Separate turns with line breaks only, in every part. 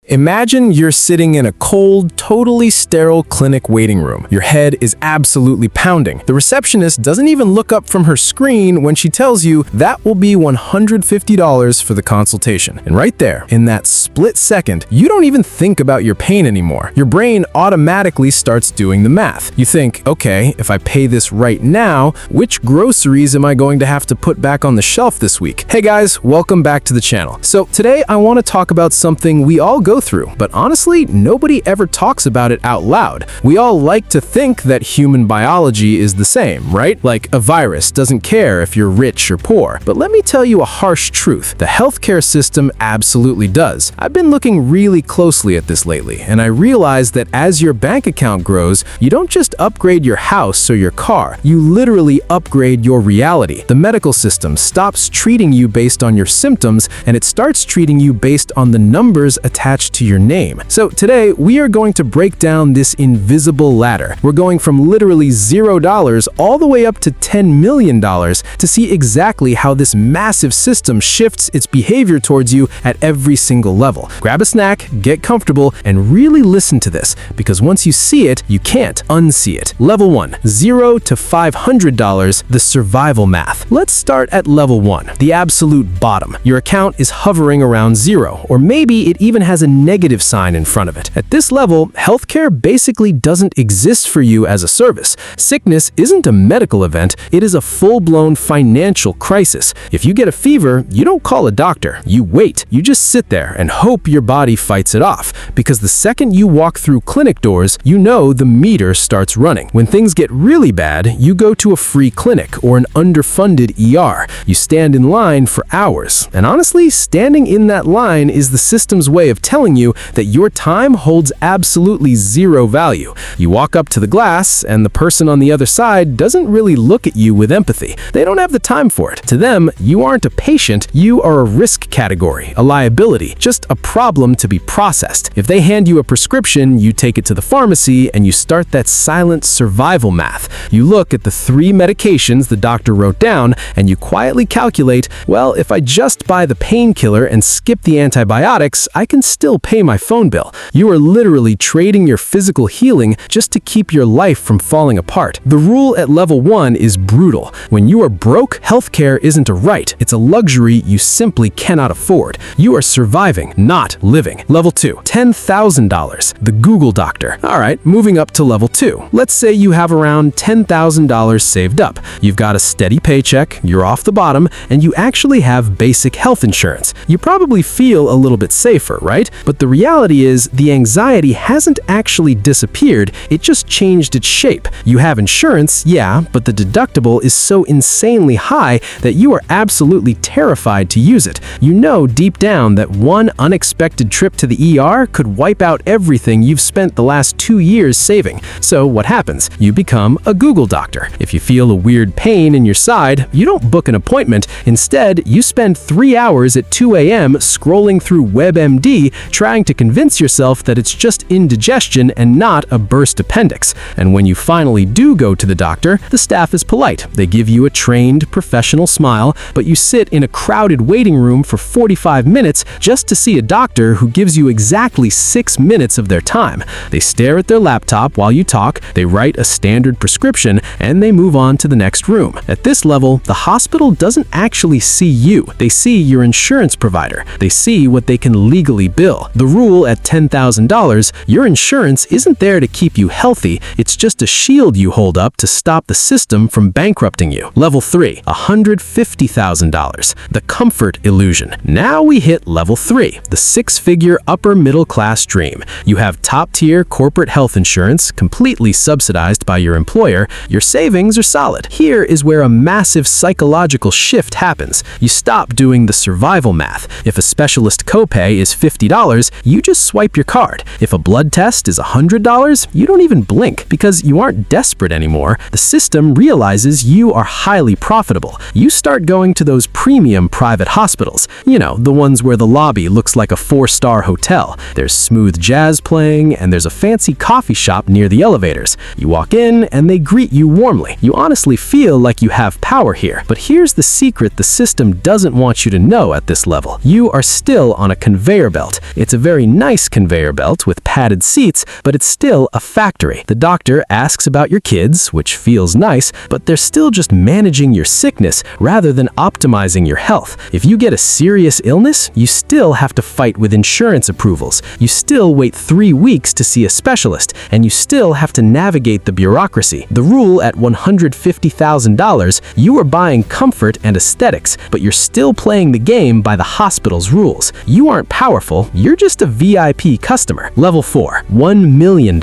Imagine you're sitting in a cold, totally sterile clinic waiting room. Your head is absolutely pounding. The receptionist doesn't even look up from her screen when she tells you that will be $150 for the consultation. And right there, in that split second, you don't even think about your pain anymore. Your brain automatically starts doing the math. You think, okay, if I pay this right now, which groceries am I going to have to put back on the shelf this week? Hey guys, welcome back to the channel. So today I want to talk about something we all go through, but honestly, nobody ever talks about it out loud. We all like to think that human biology is the same, right? Like a virus doesn't care if you're rich or poor. But let me tell you a harsh truth. The healthcare system absolutely does. I've been looking really closely at this lately, and I realized that as your bank account grows, you don't just upgrade your house or your car, you literally upgrade your reality. The medical system stops treating you based on your symptoms, and it starts treating you based on the numbers attached to your name. So today, we are going to break down this invisible ladder. We're going from literally $0 all the way up to $10 million to see exactly how this massive system shifts its behavior towards you at every single level. Grab a snack, get comfortable, and really listen to this, because once you see it, you can't unsee it. Level 1, $0 to $500, the survival math. Let's start at level 1, the absolute bottom. Your account is hovering around 0, or maybe it even has a negative sign in front of it. At this level, healthcare basically doesn't exist for you as a service. Sickness isn't a medical event, it is a full-blown financial crisis. If you get a fever, you don't call a doctor, you wait. You just sit there and hope your body fights it off, because the second you walk through clinic doors, you know the meter starts running. When things get really bad, you go to a free clinic or an underfunded ER. You stand in line for hours, and honestly, standing in that line is the system's way of telling you that your time holds absolutely zero value. You walk up to the glass, and the person on the other side doesn't really look at you with empathy. They don't have the time for it. To them, you aren't a patient, you are a risk category, a liability, just a problem to be processed. If they hand you a prescription, you take it to the pharmacy, and you start that silent survival math. You look at the 3 medications the doctor wrote down, and you quietly calculate, well, if I just buy the painkiller and skip the antibiotics, I can still pay my phone bill. You are literally trading your physical healing just to keep your life from falling apart. The rule at level 1 is brutal. When you are broke, healthcare isn't a right, it's a luxury you simply cannot afford. You are surviving, not living. Level 2, $10,000, the Google doctor. Alright, moving up to level 2. Let's say you have around $10,000 saved up. You've got a steady paycheck, you're off the bottom, and you actually have basic health insurance. You probably feel a little bit safer, right? But the reality is, the anxiety hasn't actually disappeared, it just changed its shape. You have insurance, yeah, but the deductible is so insanely high that you are absolutely terrified to use it. You know deep down that one unexpected trip to the ER could wipe out everything you've spent the last 2 years saving. So what happens? You become a Google doctor. If you feel a weird pain in your side, you don't book an appointment. Instead, you spend 3 hours at 2 a.m. scrolling through WebMD trying to convince yourself that it's just indigestion and not a burst appendix. And when you finally do go to the doctor, the staff is polite. They give you a trained, professional smile, but you sit in a crowded waiting room for 45 minutes just to see a doctor who gives you exactly 6 minutes of their time. They stare at their laptop while you talk, they write a standard prescription, and they move on to the next room. At this level, the hospital doesn't actually see you. They see your insurance provider. They see what they can legally bill. The rule at $10,000, your insurance isn't there to keep you healthy, it's just a shield you hold up to stop the system from bankrupting you. Level 3, $150,000, the comfort illusion. Now we hit level 3, the 6-figure upper middle class dream. You have top-tier corporate health insurance, completely subsidized by your employer, your savings are solid. Here is where a massive psychological shift happens. You stop doing the survival math. If a specialist copay is $50, you just swipe your card. If a blood test is $100, you don't even blink because you aren't desperate anymore. The system realizes you are highly profitable. You start going to those premium private hospitals. You know, the ones where the lobby looks like a 4-star hotel. There's smooth jazz playing, and there's a fancy coffee shop near the elevators. You walk in, and they greet you warmly. You honestly feel like you have power here. But here's the secret the system doesn't want you to know at this level. You are still on a conveyor belt. It's a very nice conveyor belt with padded seats, but it's still a factory. The doctor asks about your kids, which feels nice, but they're still just managing your sickness rather than optimizing your health. If you get a serious illness, you still have to fight with insurance approvals. You still wait 3 weeks to see a specialist, and you still have to navigate the bureaucracy. The rule at $150,000, you are buying comfort and aesthetics, but you're still playing the game by the hospital's rules. You aren't powerful, you're just a VIP customer. Level 4, $1 million.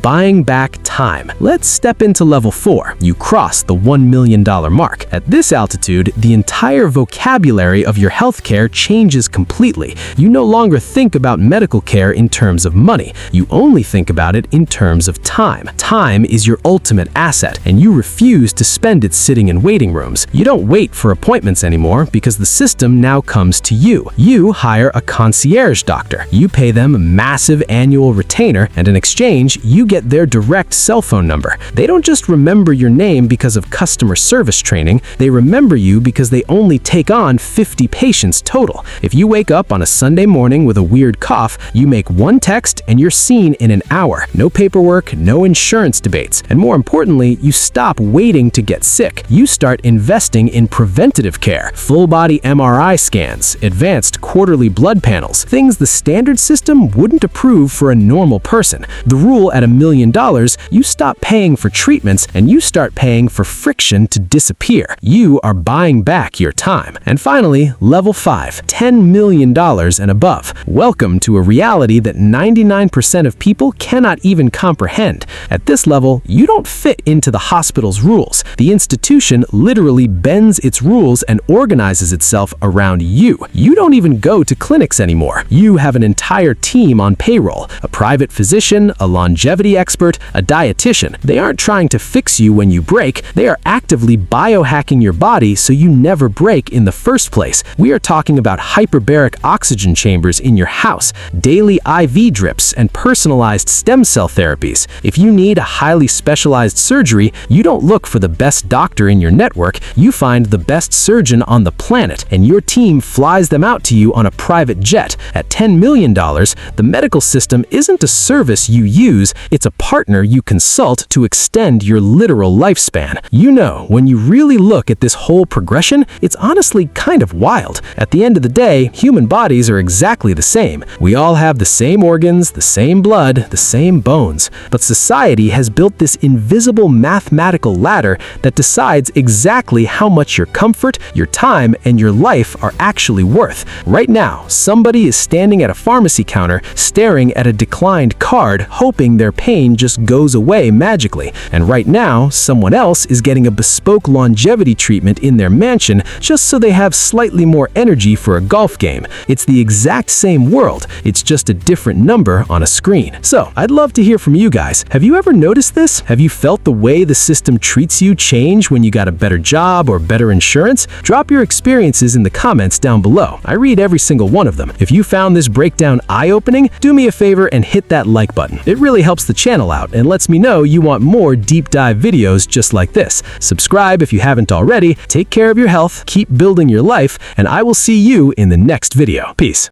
Buying back time. Let's step into level 4. You cross the $1 million mark. At this altitude, the entire vocabulary of your healthcare changes completely. You no longer think about medical care in terms of money. You only think about it in terms of time. Time is your ultimate asset, and you refuse to spend it sitting in waiting rooms. You don't wait for appointments anymore because the system now comes to you. You hire a concierge doctor. You pay them a massive annual retainer, and in exchange, you get their direct cell phone number. They don't just remember your name because of customer service training. They remember you because they only take on 50 patients total. If you wake up on a Sunday morning with a weird cough, you make one text and you're seen in an hour. No paperwork, no insurance debates, and more importantly, you stop waiting to get sick. You start investing in preventative care, full-body MRI scans, advanced quarterly blood panels, things the standard system wouldn't approve for a normal person. The rule at $1 million, you stop paying for treatments and you start paying for friction to disappear. You are buying back your time. And finally, level 5, $10 million and above. Welcome to a reality that 99% of people cannot even comprehend. At this level, you don't fit into the hospital's rules. The institution literally bends its rules and organizes itself around you. You don't even go to clinics anymore. You have an entire team on payroll, a private physician, a longevity expert, a dietitian. They aren't trying to fix you when you break. They are actively biohacking your body so you never break in the first place. We are talking about hyperbaric oxygen chambers in your house, daily IV drips, and personalized stem cell therapies. If you need a highly specialized surgery, you don't look for the best doctor in your network. You find the best surgeon on the planet, and your team flies them out to you on a private jet. At $10 million, the medical system isn't a service you use, it's a partner you consult to extend your literal lifespan. You know, when you really look at this whole progression, it's honestly kind of wild. At the end of the day, human bodies are exactly the same. We all have the same organs, the same blood, the same bones. But society has built this invisible mathematical ladder that decides exactly how much your comfort, your time, and your life are actually worth. Right now, somebody is standing at a pharmacy counter, staring at a declined card, hoping their pain just goes away magically. And right now, someone else is getting a bespoke longevity treatment in their mansion just so they have slightly more energy for a golf game. It's the exact same world, it's just a different number on a screen. So, I'd love to hear from you guys. Have you ever noticed this? Have you felt the way the system treats you change when you got a better job or better insurance? Drop your experiences in the comments down below. I read every single one of them. If you found this breakdown eye-opening, do me a favor and hit that like button. It really helps the channel out and lets me know you want more deep dive videos just like this. Subscribe if you haven't already, take care of your health, keep building your life, and I will see you in the next video. Peace.